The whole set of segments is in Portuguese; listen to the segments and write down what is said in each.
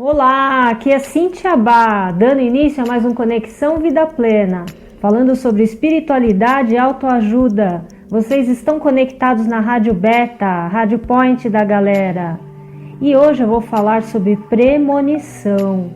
Olá, aqui é Cíntia Bá, dando início a mais um Conexão Vida Plena, falando sobre espiritualidade e autoajuda. Vocês estão conectados na Rádio Beta, Rádio Point da galera. E hoje eu vou falar sobre premonição.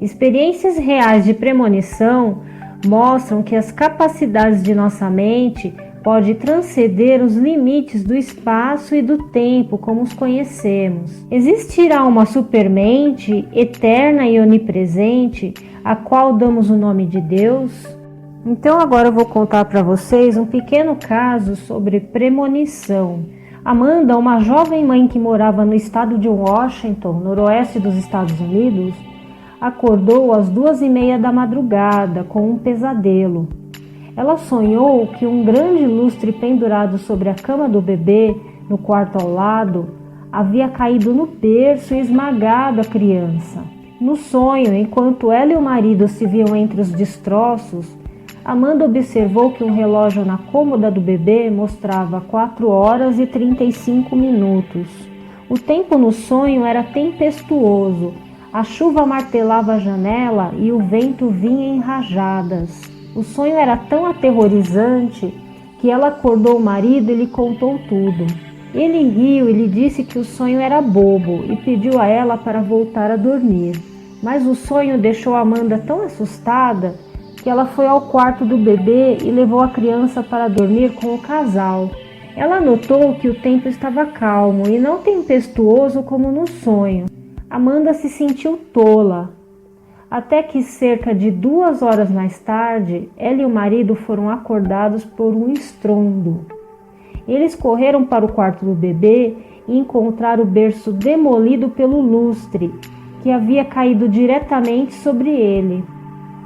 Experiências reais de premonição mostram que as capacidades de nossa mente pode transcender os limites do espaço e do tempo como os conhecemos. Existirá uma supermente eterna e onipresente, a qual damos o nome de Deus? Então agora eu vou contar para vocês um pequeno caso sobre premonição. Amanda, uma jovem mãe que morava no estado de Washington, noroeste dos Estados Unidos, acordou às 2:30 da madrugada com um pesadelo. Ela sonhou que um grande lustre pendurado sobre a cama do bebê, no quarto ao lado, havia caído no berço e esmagado a criança. No sonho, enquanto ela e o marido se viam entre os destroços, Amanda observou que um relógio na cômoda do bebê mostrava 4 horas e 35 minutos. O tempo no sonho era tempestuoso, a chuva martelava a janela e o vento vinha em rajadas. O sonho era tão aterrorizante que ela acordou o marido e lhe contou tudo. Ele riu e lhe disse que o sonho era bobo e pediu a ela para voltar a dormir. Mas o sonho deixou Amanda tão assustada que ela foi ao quarto do bebê e levou a criança para dormir com o casal. Ela notou que o tempo estava calmo e não tempestuoso como no sonho. Amanda se sentiu tola. Até que cerca de 2 horas mais tarde, ela e o marido foram acordados por um estrondo. Eles correram para o quarto do bebê e encontraram o berço demolido pelo lustre, que havia caído diretamente sobre ele.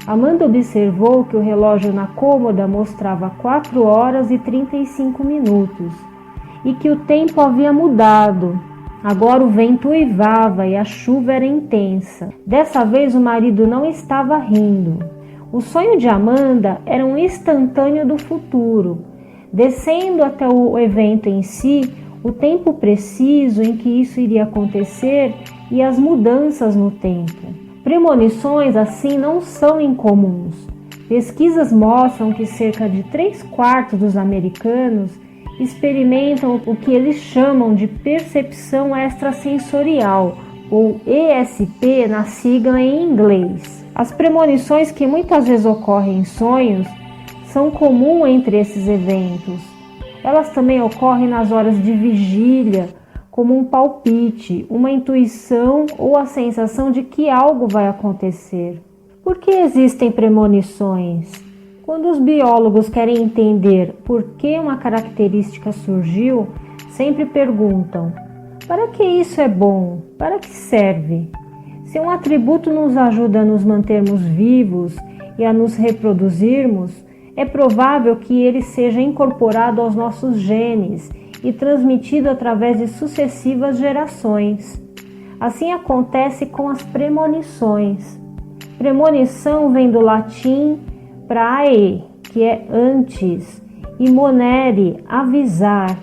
Amanda observou que o relógio na cômoda mostrava 4 horas e 35 minutos e que o tempo havia mudado. Agora o vento uivava e a chuva era intensa. Dessa vez o marido não estava rindo. O sonho de Amanda era um instantâneo do futuro, descendo até o evento em si, o tempo preciso em que isso iria acontecer e as mudanças no tempo. Premonições assim não são incomuns. Pesquisas mostram que cerca de 3/4 dos americanos experimentam o que eles chamam de percepção extrasensorial, ou ESP na sigla em inglês. As premonições, que muitas vezes ocorrem em sonhos, são comuns entre esses eventos. Elas também ocorrem nas horas de vigília, como um palpite, uma intuição ou a sensação de que algo vai acontecer. Por que existem premonições? Quando os biólogos querem entender por que uma característica surgiu, sempre perguntam: para que isso é bom? Para que serve? Se um atributo nos ajuda a nos mantermos vivos e a nos reproduzirmos, é provável que ele seja incorporado aos nossos genes e transmitido através de sucessivas gerações. Assim acontece com as premonições. Premonição vem do latim prae, que é antes, e monere, avisar.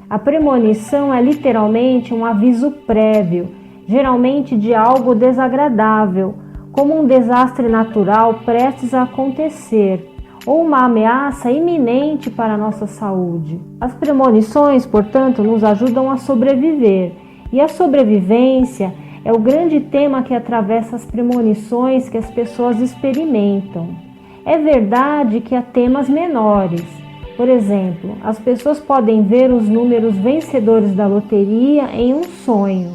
A premonição é literalmente um aviso prévio, geralmente de algo desagradável, como um desastre natural prestes a acontecer, ou uma ameaça iminente para a nossa saúde. As premonições, portanto, nos ajudam a sobreviver, e a sobrevivência é o grande tema que atravessa as premonições que as pessoas experimentam. É verdade que há temas menores. Por exemplo, as pessoas podem ver os números vencedores da loteria em um sonho.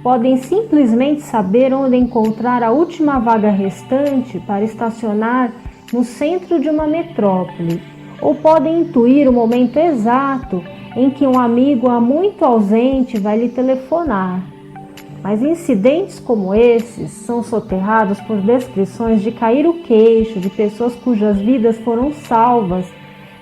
Podem simplesmente saber onde encontrar a última vaga restante para estacionar no centro de uma metrópole. Ou podem intuir o momento exato em que um amigo há muito ausente vai lhe telefonar. Mas incidentes como esses são soterrados por descrições de cair o queixo de pessoas cujas vidas foram salvas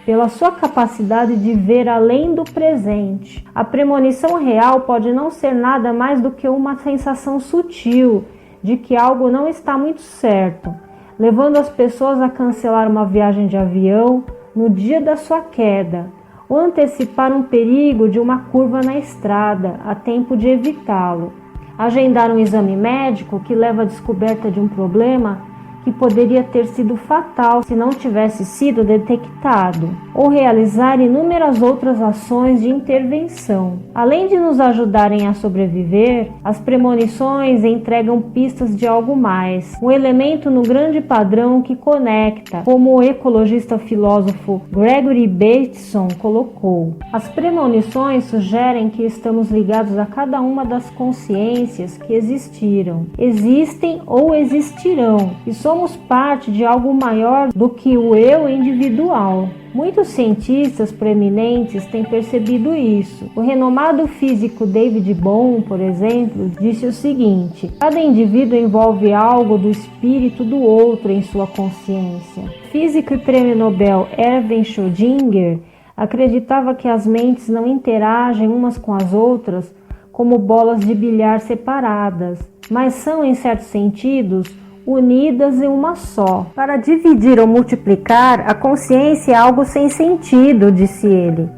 pela sua capacidade de ver além do presente. A premonição real pode não ser nada mais do que uma sensação sutil de que algo não está muito certo, levando as pessoas a cancelar uma viagem de avião no dia da sua queda, ou antecipar um perigo de uma curva na estrada a tempo de evitá-lo. agendar um exame médico que leva à descoberta de um problema que poderia ter sido fatal se não tivesse sido detectado, ou realizar inúmeras outras ações de intervenção. Além de nos ajudarem a sobreviver, as premonições entregam pistas de algo mais, um elemento no grande padrão que conecta, como o ecologista filósofo Gregory Bateson colocou. As premonições sugerem que estamos ligados a cada uma das consciências que existiram, existem ou existirão, e somos parte de algo maior do que o eu individual. Muitos cientistas proeminentes têm percebido isso. O renomado físico David Bohm, por exemplo, disse o seguinte: cada indivíduo envolve algo do espírito do outro em sua consciência. O físico e prêmio Nobel Erwin Schrödinger acreditava que as mentes não interagem umas com as outras como bolas de bilhar separadas, mas são, em certos sentidos, unidas em uma só. Para dividir ou multiplicar, a consciência é algo sem sentido, disse ele.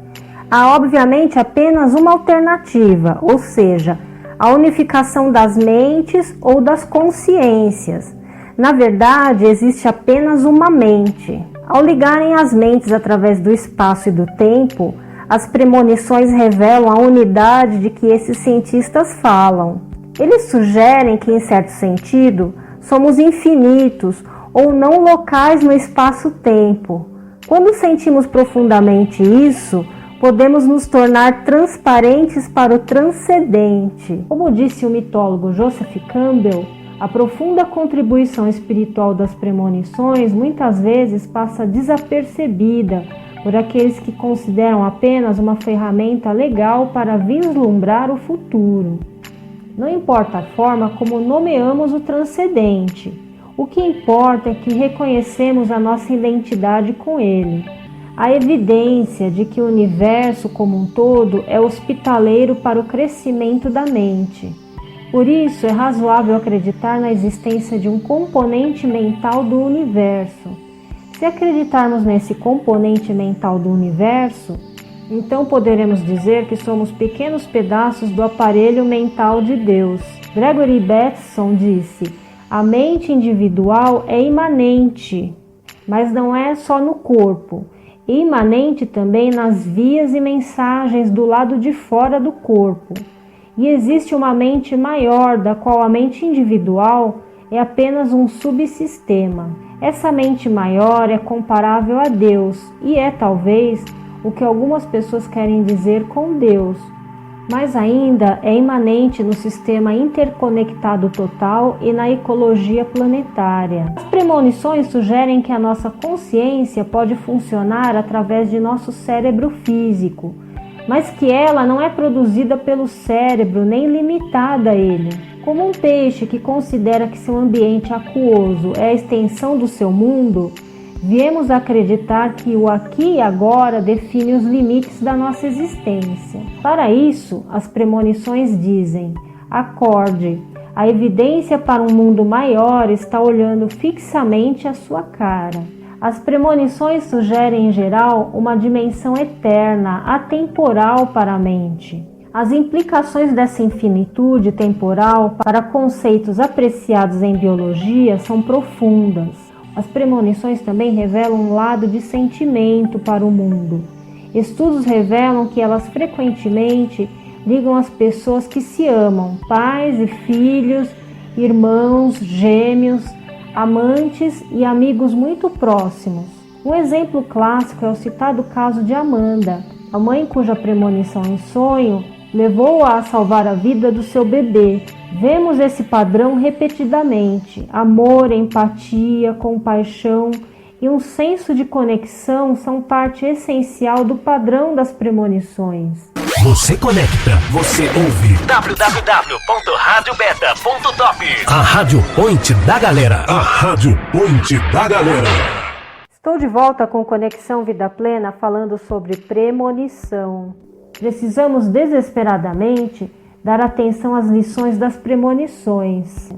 Há obviamente apenas uma alternativa, ou seja, a unificação das mentes ou das consciências. Na verdade, existe apenas uma mente. Ao ligarem as mentes através do espaço e do tempo, as premonições revelam a unidade de que esses cientistas falam. Eles sugerem que, em certo sentido, somos infinitos ou não locais no espaço-tempo. Quando sentimos profundamente isso, podemos nos tornar transparentes para o transcendente. Como disse o mitólogo Joseph Campbell, a profunda contribuição espiritual das premonições muitas vezes passa desapercebida por aqueles que consideram apenas uma ferramenta legal para vislumbrar o futuro. Não importa a forma como nomeamos o transcendente, o que importa é que reconhecemos a nossa identidade com ele. A evidência de que o universo como um todo é hospitaleiro para o crescimento da mente. Por isso, é razoável acreditar na existência de um componente mental do universo. Se acreditarmos nesse componente mental do universo, então poderemos dizer que somos pequenos pedaços do aparelho mental de Deus. Gregory Bateson disse: a mente individual é imanente, mas não é só no corpo, é imanente também nas vias e mensagens do lado de fora do corpo. E existe uma mente maior, da qual a mente individual é apenas um subsistema. Essa mente maior é comparável a Deus e é, talvez, o que algumas pessoas querem dizer com Deus, mas ainda é imanente no sistema interconectado total e na ecologia planetária. As premonições sugerem que a nossa consciência pode funcionar através de nosso cérebro físico, mas que ela não é produzida pelo cérebro nem limitada a ele. Como um peixe que considera que seu ambiente aquoso é a extensão do seu mundo, viemos a acreditar que o aqui e agora define os limites da nossa existência. Para isso, as premonições dizem: acorde, a evidência para um mundo maior está olhando fixamente a sua cara. As premonições sugerem, em geral, uma dimensão eterna, atemporal para a mente. As implicações dessa infinitude temporal para conceitos apreciados em biologia são profundas. As premonições também revelam um lado de sentimento para o mundo. Estudos revelam que elas frequentemente ligam as pessoas que se amam, pais e filhos, irmãos, gêmeos, amantes e amigos muito próximos. Um exemplo clássico é o citado caso de Amanda, a mãe cuja premonição em sonho levou-a a salvar a vida do seu bebê. Vemos esse padrão repetidamente. Amor, empatia, compaixão e um senso de conexão são parte essencial do padrão das premonições. Você conecta, você ouve. www.radiobeta.top. A Rádio Point da Galera. A Rádio Point da Galera. Estou de volta com Conexão Vida Plena falando sobre premonição. Precisamos desesperadamente dar atenção às lições das premonições.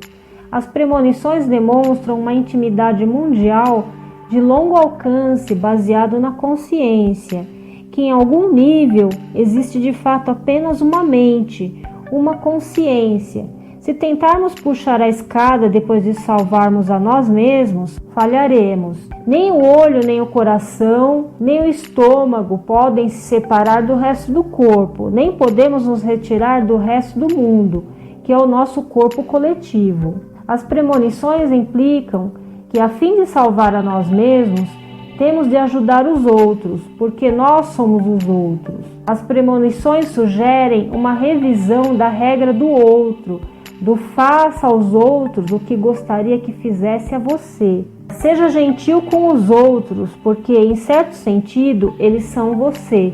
As premonições demonstram uma intimidade mundial de longo alcance baseado na consciência, que em algum nível existe de fato apenas uma mente, uma consciência, Se tentarmos puxar a escada depois de salvarmos a nós mesmos, falharemos. Nem o olho, nem o coração, nem o estômago podem se separar do resto do corpo, nem podemos nos retirar do resto do mundo, que é o nosso corpo coletivo. As premonições implicam que, a fim de salvar a nós mesmos, temos de ajudar os outros, porque nós somos os outros. As premonições sugerem uma revisão da regra do outro, do faça aos outros o que gostaria que fizesse a você. Seja gentil com os outros, porque, em certo sentido, eles são você.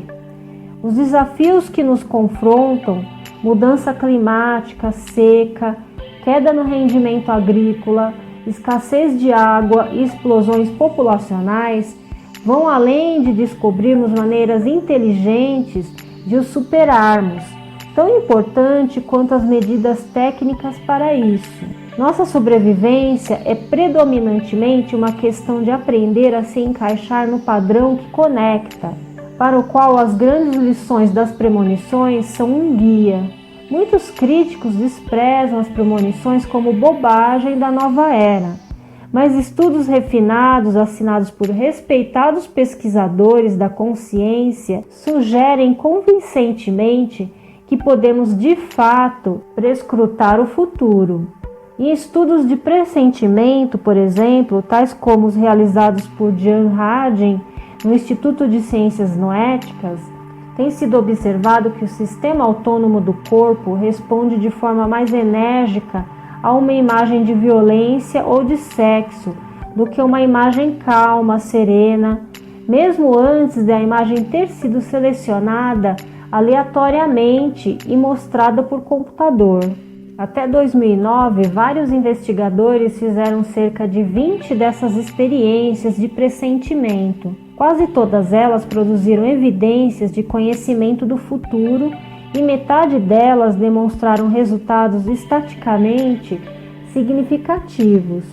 Os desafios que nos confrontam, mudança climática, seca, queda no rendimento agrícola, escassez de água e explosões populacionais, vão além de descobrirmos maneiras inteligentes de os superarmos, tão importante quanto as medidas técnicas para isso. Nossa sobrevivência é predominantemente uma questão de aprender a se encaixar no padrão que conecta, para o qual as grandes lições das premonições são um guia. Muitos críticos desprezam as premonições como bobagem da nova era, mas estudos refinados assinados por respeitados pesquisadores da consciência sugerem convincentemente que podemos de fato prescrutar o futuro. Em estudos de pressentimento, por exemplo, tais como os realizados por Jan Harding no Instituto de Ciências Noéticas, tem sido observado que o sistema autônomo do corpo responde de forma mais enérgica a uma imagem de violência ou de sexo do que uma imagem calma, serena, mesmo antes da imagem ter sido selecionada aleatoriamente e mostrada por computador. Até 2009, vários investigadores fizeram cerca de 20 dessas experiências de pressentimento. Quase todas elas produziram evidências de conhecimento do futuro e metade delas demonstraram resultados estatisticamente significativos.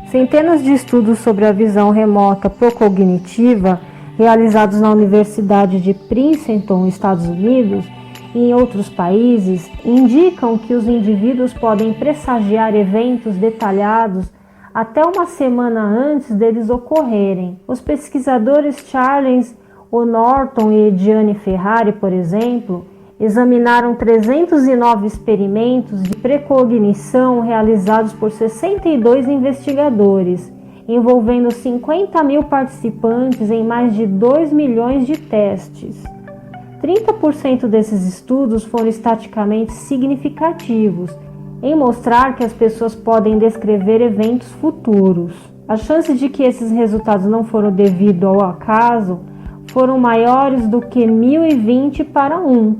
Centenas de estudos sobre a visão remota procognitiva, realizados na Universidade de Princeton, Estados Unidos, e em outros países, indicam que os indivíduos podem pressagiar eventos detalhados até uma semana antes deles ocorrerem. Os pesquisadores Charles O'Norton e Gianni Ferrari, por exemplo, examinaram 309 experimentos de precognição realizados por 62 investigadores, envolvendo 50 mil participantes em mais de 2 milhões de testes. 30% desses estudos foram estatisticamente significativos, em mostrar que as pessoas podem descrever eventos futuros. As chances de que esses resultados não foram devido ao acaso foram maiores do que 1020 para 1.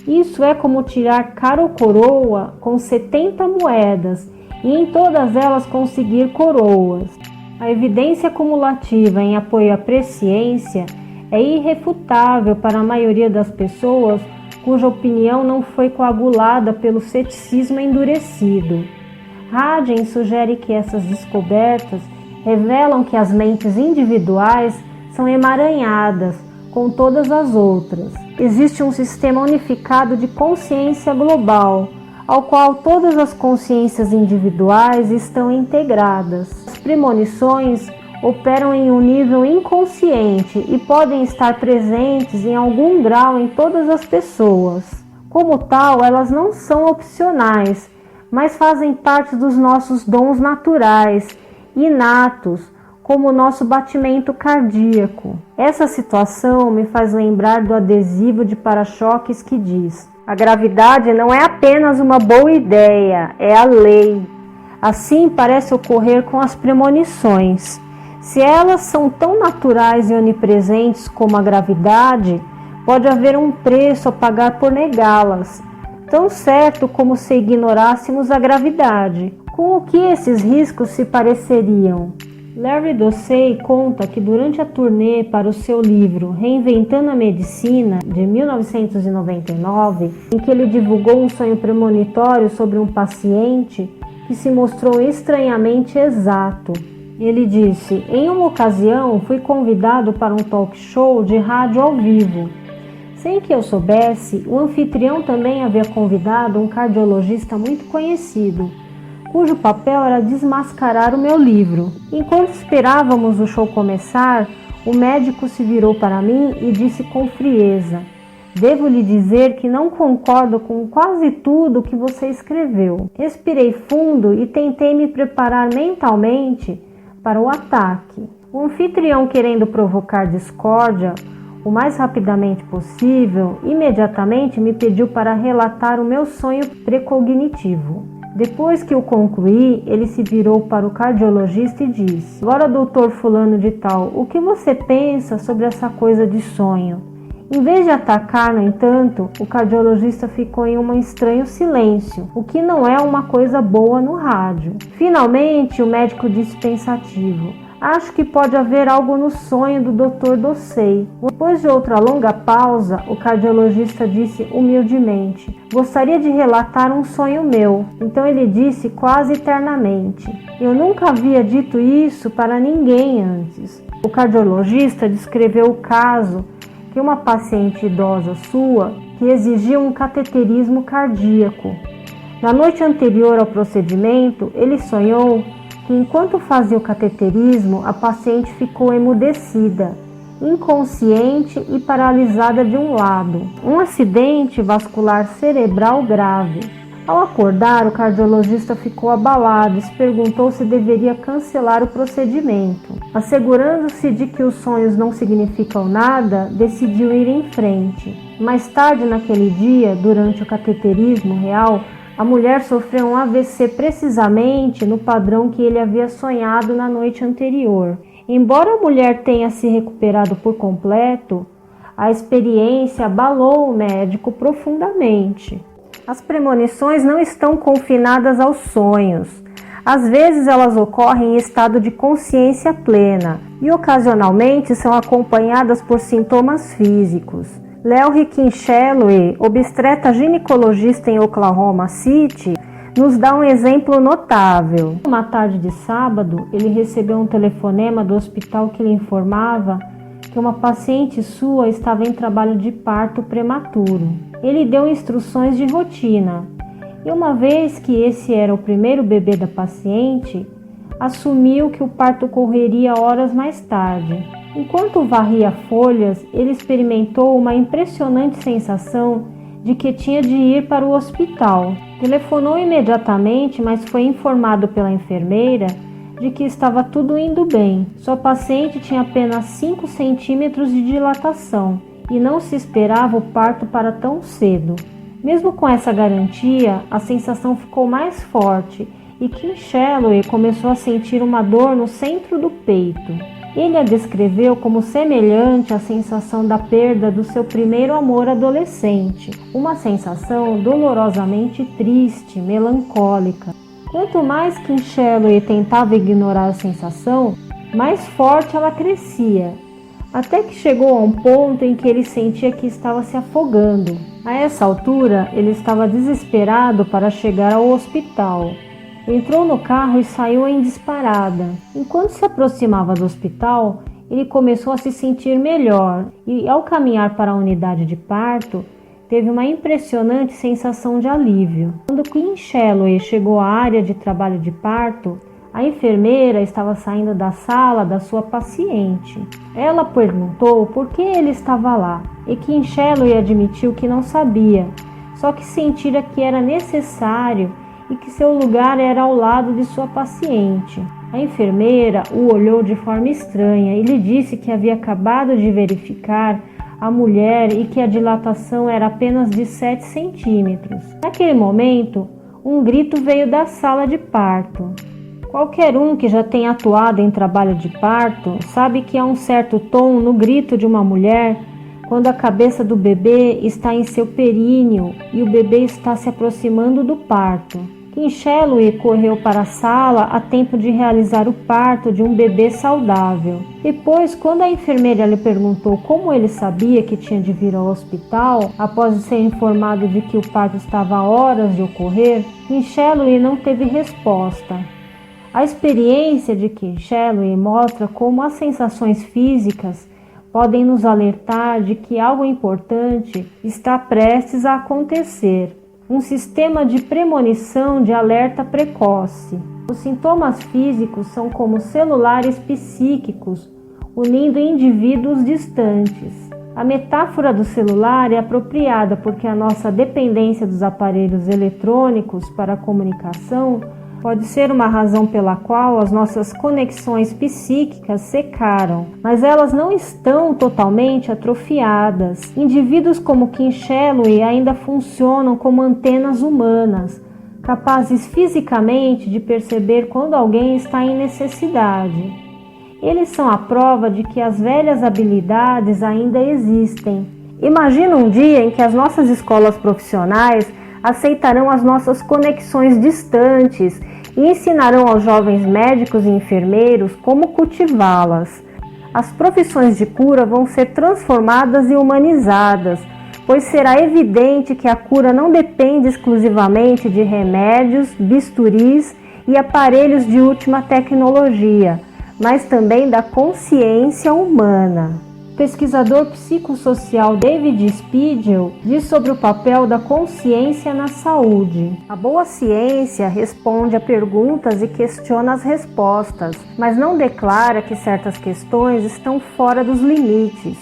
Isso é como tirar cara ou coroa com 70 moedas e em todas elas conseguir coroas. A evidência cumulativa em apoio à presciência é irrefutável para a maioria das pessoas cuja opinião não foi coagulada pelo ceticismo endurecido. Harding sugere que essas descobertas revelam que as mentes individuais são emaranhadas com todas as outras. Existe um sistema unificado de consciência global, ao qual todas as consciências individuais estão integradas. As premonições operam em um nível inconsciente e podem estar presentes em algum grau em todas as pessoas. Como tal, elas não são opcionais, mas fazem parte dos nossos dons naturais, inatos, como o nosso batimento cardíaco. Essa situação me faz lembrar do adesivo de para-choques que diz: a gravidade não é apenas uma boa ideia, é a lei. Assim parece ocorrer com as premonições. Se elas são tão naturais e onipresentes como a gravidade, pode haver um preço a pagar por negá-las, tão certo como se ignorássemos a gravidade. Com o que esses riscos se pareceriam? Larry Dossey conta que durante a turnê para o seu livro Reinventando a Medicina, de 1999, em que ele divulgou um sonho premonitório sobre um paciente que se mostrou estranhamente exato. Ele disse: em uma ocasião fui convidado para um talk show de rádio ao vivo. Sem que eu soubesse, o anfitrião também havia convidado um cardiologista muito conhecido, cujo papel era desmascarar o meu livro. Enquanto esperávamos o show começar, o médico se virou para mim e disse com frieza: "Devo lhe dizer que não concordo com quase tudo que você escreveu." Respirei fundo e tentei me preparar mentalmente para o ataque. O anfitrião, querendo provocar discórdia o mais rapidamente possível, imediatamente me pediu para relatar o meu sonho precognitivo. Depois que eu concluí, ele se virou para o cardiologista e disse: "Agora, doutor fulano de tal, o que você pensa sobre essa coisa de sonho?" Em vez de atacar, no entanto, o cardiologista ficou em um estranho silêncio, o que não é uma coisa boa no rádio. Finalmente, o médico disse pensativo: "Acho que pode haver algo no sonho do Dr. Dossey." Depois de outra longa pausa, o cardiologista disse humildemente: "Gostaria de relatar um sonho meu." Então ele disse quase ternamente: "Eu nunca havia dito isso para ninguém antes." O cardiologista descreveu o caso que uma paciente idosa sua que exigia um cateterismo cardíaco. Na noite anterior ao procedimento, ele sonhou que enquanto fazia o cateterismo, a paciente ficou emudecida, inconsciente e paralisada de um lado, um acidente vascular cerebral grave. Ao acordar, o cardiologista ficou abalado e se perguntou se deveria cancelar o procedimento. Assegurando-se de que os sonhos não significam nada, decidiu ir em frente. Mais tarde naquele dia, durante o cateterismo real, a mulher sofreu um AVC precisamente no padrão que ele havia sonhado na noite anterior. Embora a mulher tenha se recuperado por completo, a experiência abalou o médico profundamente. As premonições não estão confinadas aos sonhos. Às vezes elas ocorrem em estado de consciência plena e ocasionalmente são acompanhadas por sintomas físicos. Larry Kincheloe, obstetra ginecologista em Oklahoma City, nos dá um exemplo notável. Uma tarde de sábado, ele recebeu um telefonema do hospital que lhe informava que uma paciente sua estava em trabalho de parto prematuro. Ele deu instruções de rotina e, uma vez que esse era o primeiro bebê da paciente, assumiu que o parto ocorreria horas mais tarde. Enquanto varria folhas, ele experimentou uma impressionante sensação de que tinha de ir para o hospital. Telefonou imediatamente, mas foi informado pela enfermeira de que estava tudo indo bem. Sua paciente tinha apenas 5 centímetros de dilatação e não se esperava o parto para tão cedo. Mesmo com essa garantia, a sensação ficou mais forte e Kincheloe começou a sentir uma dor no centro do peito. Ele a descreveu como semelhante à sensação da perda do seu primeiro amor adolescente, uma sensação dolorosamente triste, melancólica. Quanto mais Kincheloe tentava ignorar a sensação, mais forte ela crescia, até que chegou a um ponto em que ele sentia que estava se afogando. A essa altura, ele estava desesperado para chegar ao hospital. Entrou no carro e saiu em disparada. Enquanto se aproximava do hospital, ele começou a se sentir melhor e, ao caminhar para a unidade de parto, teve uma impressionante sensação de alívio. Quando Kincheloe chegou à área de trabalho de parto, a enfermeira estava saindo da sala da sua paciente. Ela perguntou por que ele estava lá e Kincheloe admitiu que não sabia, só que sentira que era necessário e que seu lugar era ao lado de sua paciente. A enfermeira o olhou de forma estranha e lhe disse que havia acabado de verificar a mulher e que a dilatação era apenas de 7 centímetros. Naquele momento, um grito veio da sala de parto. Qualquer um que já tenha atuado em trabalho de parto sabe que há um certo tom no grito de uma mulher quando a cabeça do bebê está em seu períneo e o bebê está se aproximando do parto. Kincheloe correu para a sala a tempo de realizar o parto de um bebê saudável. Depois, quando a enfermeira lhe perguntou como ele sabia que tinha de vir ao hospital, após ser informado de que o parto estava a horas de ocorrer, Kincheloe não teve resposta. A experiência de Kincheloe mostra como as sensações físicas podem nos alertar de que algo importante está prestes a acontecer. Um sistema de premonição de alerta precoce. Os sintomas físicos são como celulares psíquicos, unindo indivíduos distantes. A metáfora do celular é apropriada porque a nossa dependência dos aparelhos eletrônicos para a comunicação pode ser uma razão pela qual as nossas conexões psíquicas secaram, mas elas não estão totalmente atrofiadas. Indivíduos como Kim Shelby ainda funcionam como antenas humanas, capazes fisicamente de perceber quando alguém está em necessidade. Eles são a prova de que as velhas habilidades ainda existem. Imagina um dia em que as nossas escolas profissionais aceitarão as nossas conexões distantes e ensinarão aos jovens médicos e enfermeiros como cultivá-las. As profissões de cura vão ser transformadas e humanizadas, pois será evidente que a cura não depende exclusivamente de remédios, bisturis e aparelhos de última tecnologia, mas também da consciência humana. O pesquisador psicossocial David Spiegel diz sobre o papel da consciência na saúde. A boa ciência responde a perguntas e questiona as respostas, mas não declara que certas questões estão fora dos limites.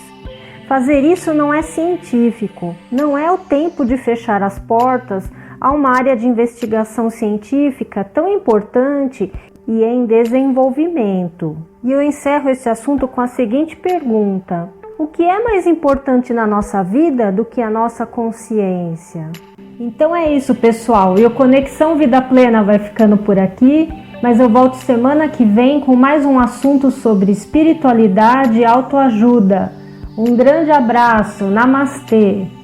Fazer isso não é científico, não é o tempo de fechar as portas a uma área de investigação científica tão importante e em desenvolvimento. E eu encerro esse assunto com a seguinte pergunta: o que é mais importante na nossa vida do que a nossa consciência? Então é isso, pessoal. E o Conexão Vida Plena vai ficando por aqui, mas eu volto semana que vem com mais um assunto sobre espiritualidade e autoajuda. Um grande abraço. Namastê!